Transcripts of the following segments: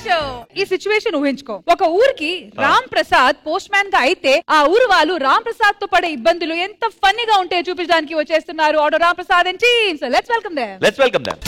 Show. ఈ situation ఊహించుకో, ఒక ఊరికి రామ్ ప్రసాద్ పోస్ట్ మ్యాన్ గా అయితే ఆ ఊరు వాళ్ళు రామ్ ప్రసాద్ తో పడే ఇబ్బందులు ఎంత ఫన్నీగా ఉంటాయో చూపించడానికి వచ్చేస్తున్నారు ఆర్డర్ Ram Prasad and team. So let's welcome them.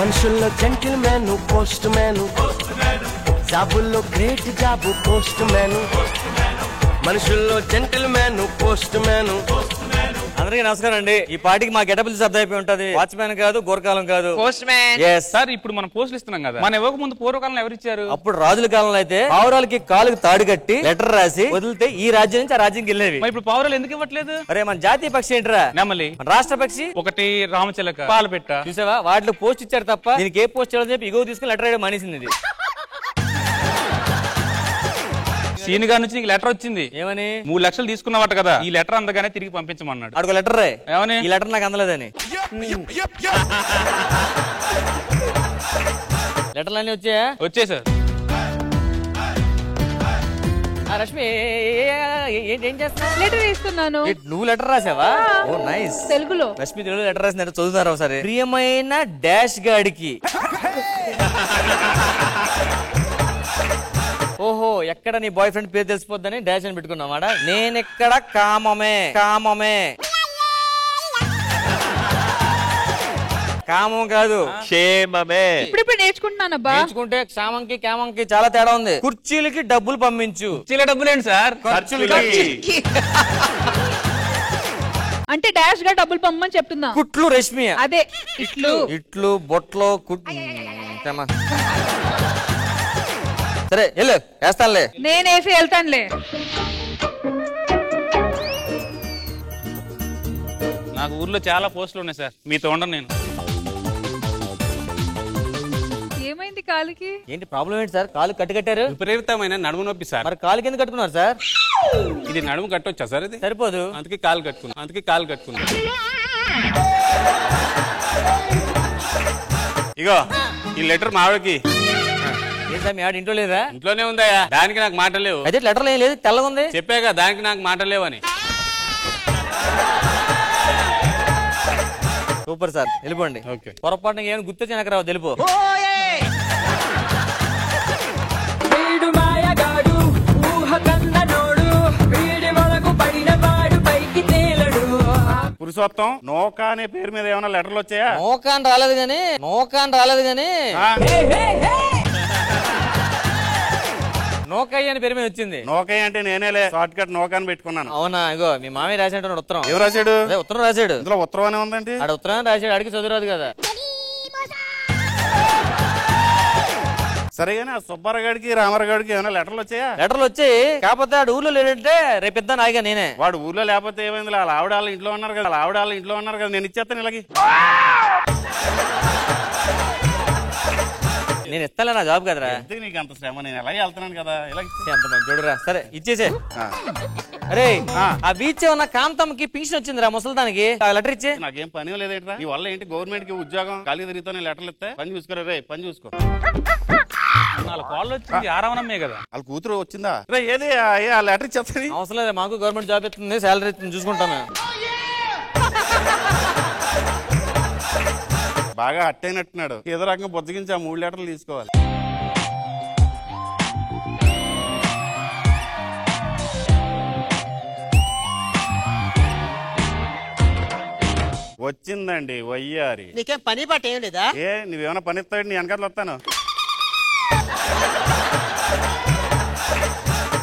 మనుషుల్లో జెంటిల్ మ్యాన్ పోస్ట్ మ్యాన్, జాబుల్లో గ్రేట్ జాబ్ పోస్ట్ మ్యాన్. మనుషుల్లో జెంటిల్ మ్యాన్ పోస్ట్ మ్యాన్. అందరికీ నమస్కారం అండి. ఈ పార్టీకి మా గెటబుల్ శబ్దం అయిపోయి ఉంటది. వాచ్మ్యాన్ కాదు, గోరకాలం కాదు, పోస్ట్ మ్యాన్. సార్ ఇప్పుడు మనం పోస్టులు ఇస్తున్నాం కదా, మన ఇవ్వక ముందు పూర్వకాలంలో ఎవరు ఇచ్చారు? అప్పుడు రాజుల కాలంలో అయితే పావురాలకి కాలుకి తాడు కట్టి లెటర్ రాసి వదిలితే ఈ రాజ్యం నుంచి ఆ రాజ్యంకి వెళ్ళేవి. ఇప్పుడు పౌరాలు ఎందుకు ఇవ్వట్లేదు? అరే మన జాతీయ పక్షి ఏంటరా? నెమలి. రాష్ట్ర పక్షి ఒకటి రామచిలక, పాలపెట్ట. చూసావా, వాటిలో పోస్ట్ ఇచ్చారు తప్ప దీనికి ఏ పోస్ట్ చేయాలని చెప్పి ఇగో తీసుకుని లెటర్ రాయడం మానేసింది. ఇది సీని గారి నుంచి నీకు లెటర్ వచ్చింది. ఏమని? 3 లక్షలు తీసుకున్నావట కదా, ఈ లెటర్ అందగానే తిరిగి పంపించమన్నాడు. అడుగు లెటర్ రాయ్. ఏమని? ఈ లెటర్ నాకు అందలేదని. లెటర్లు అన్ని వచ్చాయా? వచ్చే సార్. రష్మి ఏం చేస్తున్నావు? లెటర్ ఇస్తున్నాను. నువ్వు లెటర్ రాసావా? ఓ నైస్. తెలుగులో. రష్మి తెలుగులో లెటర్ రాసిందంటే చదువుతారా ఒకసారి? ప్రియమైన డాష్ గాడికి. ఓహో, ఎక్కడ నీ బాయ్ ఫ్రెండ్ పేరు తెలిసిపోద్దని డాష్ అని పెట్టుకున్నావాడా? నేనెక్కడ కామమే కామం కాదు, క్షేమమే. ఇప్పుడు నేర్చుకుంటున్నానబ్బా. నేర్చుకుంటే క్షేమంకి కామంకి చాలా తేడా ఉంది. కుర్చీలకి డబ్బులు పంపించు. కుర్చీల డబ్బులు ఏంటి సార్? అంటే డాష్ గా డబ్బులు పంపమని చెప్తున్నా. కుట్లు రష్మి. అదే ఇట్లు బొట్లో సరే వెళ్ళు, వేస్తానులే. నేనేసి వెళ్తానులే. నాకు ఊర్లో చాలా పోస్టులు ఉన్నాయి సార్, మీతో ఉండను నేను. ఏమైంది కాలుకి? ఏంటి ప్రాబ్లం ఏంటి సార్? కాలు కట్టారు? విపరీతమైన నడుము నొప్పి సార్. మరి కాలు కింద కట్టుకున్నారు సార్? ఇది నడుము కట్టొచ్చా సార్? ఇది సరిపోదు, అందుకే కాలు కట్టుకున్నా. ఇగో ఈ లెటర్ మావిడకి. మీ ఆడ ఇంట్లో లేదా? ఇంట్లోనే ఉందాయా? దానికి నాకు మాట లేవు. అయితే లెటర్ ఏం లేదు, తెల్లగా ఉంది. చెప్పాక దానికి నాకు మాట లేవని. సూపర్ సార్, వెళ్ళిపోండి. పొరపాటున ఏమైనా గుర్తొచ్చి నాకు రావు, తెలుపు. పురుషోత్తం నోకా అనే పేరు మీద ఏమైనా లెటర్లు వచ్చాయా? నోకా అని రాలేదు గాని నోకయ్య అని పేరు మీద వచ్చింది. నోకయ్య అంటే నేనేలే షార్ట్ కట్ నోకా అని పెట్టుకున్నాను. అవునా? ఇగో మీ మామయ్య రాసాడు ఉత్తరం. ఎవరు రాశాడు? ఉత్తరం రాశాడు. ఇందులో ఉత్తరం అనే ఉందండి. ఆడ ఉత్తరం రాశాడు, అడిగి చదువురాదు కదా. సరేగానే ఆ సుబ్బారగాడికి రామారగాడికి ఏమైనా లెటర్లు వచ్చాయా? లెటర్లు వచ్చాయి, కాకపోతే ఆడు ఊర్లో లేడంటే రేపిద్దా నాయిగా నేనే. వాడు ఊర్లో లేకపోతే ఏమైంది? వాళ్ళ ఆవిడ వాళ్ళ ఇంట్లో ఉన్నారు కదా, నేను ఇచ్చేస్తాను ఇలాగే. నేను ఇస్తాలే, నా జాబ్ కదరా. నీకు అంత శ్రమ, నేను ఎలాగే వెళ్తున్నాను కదా. ఎంత మంచి చూడరా. సరే ఇచ్చేసే. అరే ఆ బీచ్ ఉన్న కాంతమ్మకి పింఛన్ వచ్చిందిరా ముసలిదానికి, లెటర్ ఇచ్చే. నాకేం పని లేదేట్రా? నీ వల్ల ఏంటి గవర్నమెంట్ కి ఉద్యోగం ఖాళీ తిరుగుతానే లెటర్లు ఇస్తే పని చూసుకోరా రే, పని చూసుకో. 4 కాళ్ళు వచ్చింది, ఆరావనమ్మే కదా. వాళ్ళ కూతురు వచ్చిందా? ఏది ఆ లెటర్ ఇచ్చేస్తుంది. అవసరం లేదు, మాకు గవర్నమెంట్ జాబ్ ఇస్తుంది, శాలరీ ఇస్తుంది, చూసుకుంటాను. బాగా హట్ అయినట్టున్నాడు. ఏదో రకంగా బొజ్జగించి ఆ 3 లెటర్లు తీసుకోవాలి. వచ్చిందండి వయ్యారి. నీకేం పని పాట ఏం లేదా? నువ్వేమైనా పని ఇస్తాడు, నీ వెనకాల వస్తాను.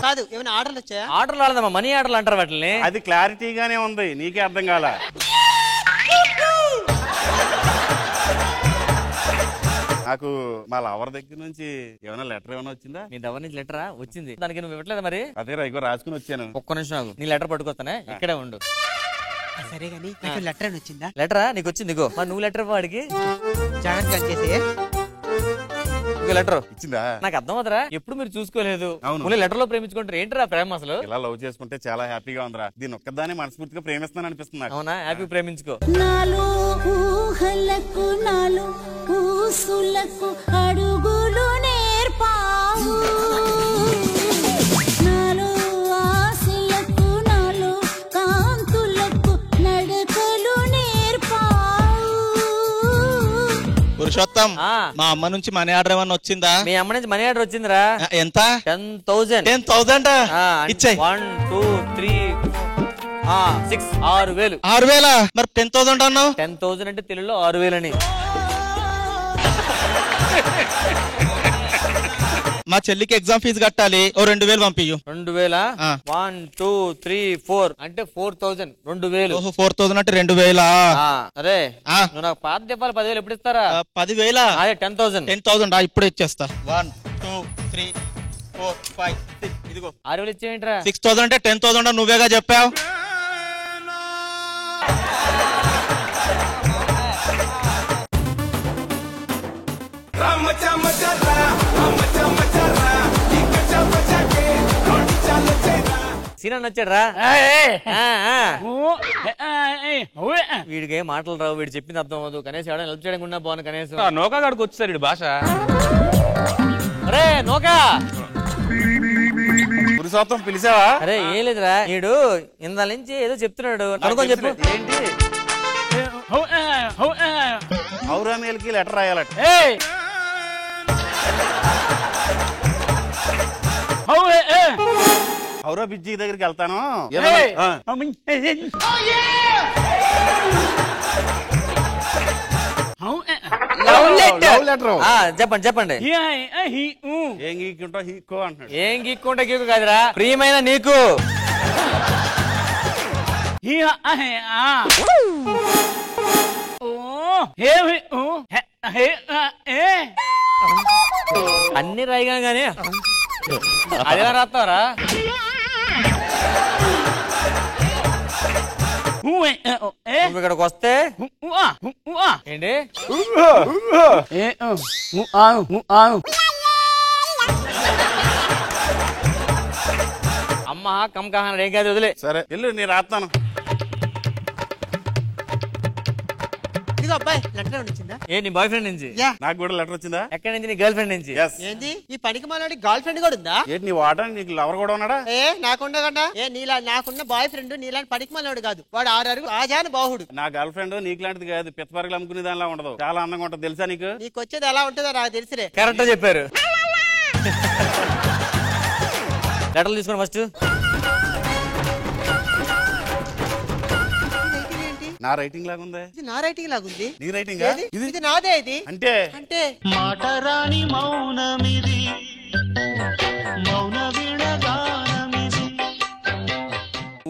కాదు, ఏమైనా ఆర్డర్లు వచ్చాయా? ఆర్డర్లు రాలేదమ్మా, మనీ ఆర్డర్లు అంటారు వాటిని. అది క్లారిటీగానే ఉంది, నీకే అర్థం కాల. నాకు మా లవర్ దగ్గర నుంచి ఏమైనా లెటర్ ఏమైనా వచ్చిందా? మీ దగ్గర నుంచి లెటరా వచ్చింది, దానికి నువ్వు ఇవ్వట్లేదు మరి? అదే ఇగో రాసుకుని వచ్చాను. ఒక్క నిమిషం ఆగు, నీ లెటర్ పట్టుకొస్తానే, ఇక్కడే ఉండు. సరే గానీ లెటర్ వచ్చిందా? లెటరా నీకు వచ్చింది, ఇగో. మరి నువ్వు లెటర్ వాడికి జాగ్రత్తగా చేసి లెటర్ ఇచ్చిందా? నాకు అర్థం అవుతారా, ఎప్పుడు మీరు చూసుకోలేదు. లెటర్ లో ప్రేమించుకుంటారు ఏంటరా ప్రేమ? అసలు ఇలా లవ్ చేసుకుంటే చాలా హ్యాపీగా ఉందిరా. దీని ఒక్కదాన్ని మనస్ఫూర్తిగా ప్రేమిస్తాను అనిపిస్తుంది. అవునా? హ్యాపీ ప్రేమించుకో. నాలో ఊహలకు నాలో ఊసులకు అడుగులు నేర్పావు, నాలో ఆశలకు నాలో కాంతులకు నడకలు నేర్పావు. పురుషోత్తం ఆ. మా అమ్మ నుంచి మనీ ఆర్డర్ ఏమన్నా వచ్చిందా? మీ అమ్మ నుంచి మనీ ఆర్డర్ వచ్చిందిరా. ఎంత? 10,000. 10,000 ఇచ్చాయి. 1 2 3 6 6,000. 6,000 మరి 10,000 అన్నావు? 10,000 అంటే తెలుగులో 6,000 అని. మా చెల్లికి ఎగ్జామ్ ఫీజు కట్టాలి, ఓ 2,000 పంపియు. 2,000? 1 2 3 4 అంటే 4,000. 2,000. 4,000 అంటే 2,000. అరే నువ్వు నాకు పాత చెప్పాలి. 10,000 ఎప్పుడు ఇస్తారా? 10,000 అదే 10,000. 10,000 ఇప్పుడే ఇచ్చేస్తా. 1 2 3 4 5 6 ఇదిగో 6,000 ఇచ్చేయండిరా. 6,000 అంటే 10,000 నువ్వేగా చెప్పావు. సీనా నచ్చాడ్రా. వీడికి మాటలు రావు, వీడు చెప్పింది అర్థం అవ్వదు. కనీసం ఎవరైనా హెల్ప్ చేయకుండా బాగుంది. కనీసం నౌకా గాడికి వచ్చేసారు వీడి భాష. అరే నౌకా. పురుషోత్తం పిలిచావా? అరే ఏం లేదురా, వీడు ఇందాల నుంచి ఏదో చెప్తున్నాడు. కనుక్కొని చెప్పు. ఏంటి? ఔరామేల్కి లెటర్ రాయాలట. ఔరా బిజ్జి దగ్గరికి వెళ్తాను. చెప్పండి చెప్పండి. ఏం గీక్కుంటా హీకో అంటున్నాడు. ఏం గీక్కుంటా గీకు కాదురా, ప్రియమైన నీకు. అన్ని రాయిగా గానీ అదేలా రాస్తావరా? ఇక్కడికి వస్తే ఏంటి అమ్మ కమ్ కాహన ఏం కాదు, వదిలే. సరే వెళ్ళు, నేను రాస్తాను. ఇదిగో అబ్బాయి లెటర్ వచ్చిందా? ఏ నీ బాయ్ ఫ్రెండ్ నుంచి? నాకు కూడా లెటర్ వచ్చిందా? ఎక్కడి నుంచి? నీ గర్ల్ ఫ్రెండ్ నుంచి. ఏంది ఈ పనికి మాలాడి గర్ల్ ఫ్రెండ్ కూడా ఉందా? ఏంటి నీ వాడడానికి నీకు లవర్ కూడా ఉన్నాడా? నాకుండా కదా. నీలా నాకున్న బాయ్ ఫ్రెండ్ నీలాంటి పనికి మాలాడు కాదు. వాడు 6 అడుగులు ఆజాను బాహుడు. నా గర్ల్ ఫ్రెండ్ నీకు లాంటిది కాదు, పిత్తపరగలు అమ్ముకునే దానిలా ఉండదు. చాలా అందంగా ఉంటుంది తెలుసా నీకు? నీకు వచ్చేది ఎలా ఉంటుందో నాకు తెలుసులే. కరెక్ట్ చెప్పారు. లెటర్లు తీసుకోండి ఫస్ట్. నా రైటింగ్ లాగుంది. ఇది నా రైటింగ్ లాగుంది. నీ రైటింగ్? ఇది నాదే. ఇది అంటే అంటే మాటరాని మౌనమిది, మౌన విడగానమిది.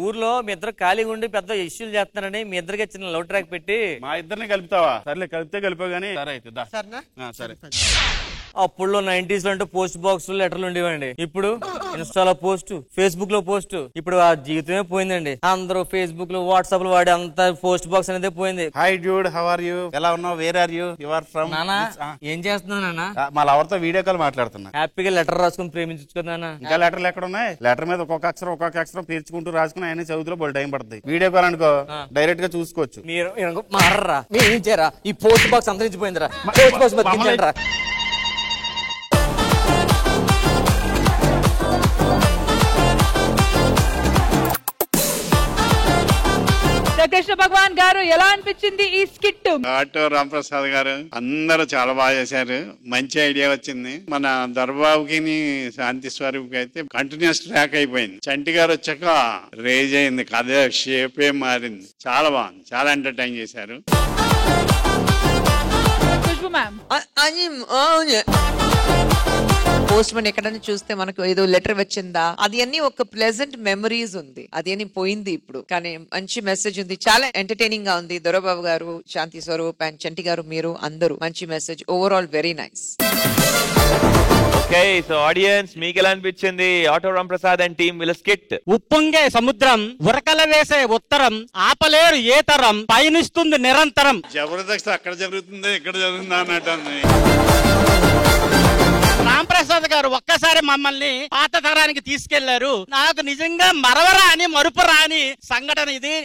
ఊర్లో మీ ఇద్దరు ఖాళీగా ఉండి పెద్ద ఇష్యూలు చేస్తున్నారని మీ ఇద్దరికి చిన్న లవ్ ట్రాక్ పెట్టి మా ఇద్దరిని కలుపుతావా? సర్లే కలిపితే కలిపావు గానీ. సరే అయితే దా. సరేనా? సరే. అప్పుడులో 90s లో అంటే పోస్ట్ బాక్స్ లెటర్లు ఉండేవండి. ఇప్పుడు ఇన్స్టాలో పోస్ట్, ఫేస్బుక్ లో పోస్ట్. ఇప్పుడు ఆ జీవితమే పోయిందండి. అందరూ ఫేస్బుక్ లో వాట్సాప్ లో వాడి అంత పోస్ట్ బాక్స్ అనేది పోయింది. Hi dude, how are you? ఎలా ఉన్నావు? Where are you? You are from? నానా ఏం చేస్తున్నావు నాన్న? మా లవర్ తో వీడియో కాల్ మాట్లాడుతున్నా. హ్యాపీగా లెటర్ రాసుకుని ప్రేమించు కదా. ఇంకా లెటర్లు ఎక్కడ ఉన్నాయి? లెటర్ మీద ఒక్కొక్క అక్షరం పేర్చుకుంటూ రాసుకుని ఆయన చదువులో బోల్ టైం పడుతుంది. వీడియో కాల్ అనుకో డైరెక్ట్ గా చూసుకోవచ్చు. మీరు మారరా, మీరు ఏం చేయరా? ఈ పోస్ట్ బాక్స్ అంతరించిపోయిందిరా. పోస్ట్ బాక్స్ బతికించండిరా. కృష్ణ భగవాన్ గారు ఎలా అనిపించింది ఈ స్కిట్? ఆటో రాంప్రసాద్ గారు అందరూ చాలా బాగా చేశారు. మంచి ఐడియా వచ్చింది. మన దర్బాబుకి శాంతి స్వరూప్ అయితే కంటిన్యూస్ ట్రాక్ అయిపోయింది. చంటి గారు వచ్చాక రేజ్ అయింది, కథ షేపే మారింది. చాలా బాగుంది, చాలా ఎంటర్టైన్ చేశారు. పోస్ట్ మన్ ఎక్కడైనా చూస్తే మనకు ఏదో లెటర్ వచ్చిందా, అది అన్ని ఒక ప్లెజెంట్ మెమరీస్ ఉంది. అది అని పోయింది ఇప్పుడు, కానీ మంచి మెసేజ్ ఉంది. చాలా ఎంటర్టైనింగ్ గా ఉంది. దొరబాబు గారు, శాంతి స్వరూప్ అండ్ చంటి గారు, మీరు అందరూ మంచి message. Overall very nice. Okay, so audience మీకు ఎలా అనిపించింది ఆటో రాంప్రసాద్ అండ్ టీమ్ వీళ్ళ స్కిట్? ఉప్పొంగే సముద్రం, ఉరకల వేసే ఉత్తరం, ఆపలేరు ఏ తరం, పయనిస్తుంది నిరంతరం. జబర్దస్త్ అక్కడ జరుగుతుంది, ఇక్కడ జరుగుతుందా అన్నట్టు. రాంప్రసాద్ గారు ఒక్కసారి మమ్మల్ని పాత తరానికి తీసుకెళ్లారు. నాకు నిజంగా మరవరాని మరుపురాని సంఘటన ఇది.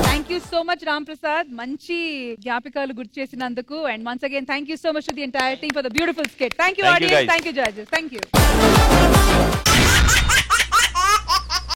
Thank you so much Ram Prasad, మంచి జ్ఞాపకాలు గుర్తు చేసినందుకు. And once again thank you so much to the entire team for the beautiful skit. Thank you audience, thank you judges, thank you.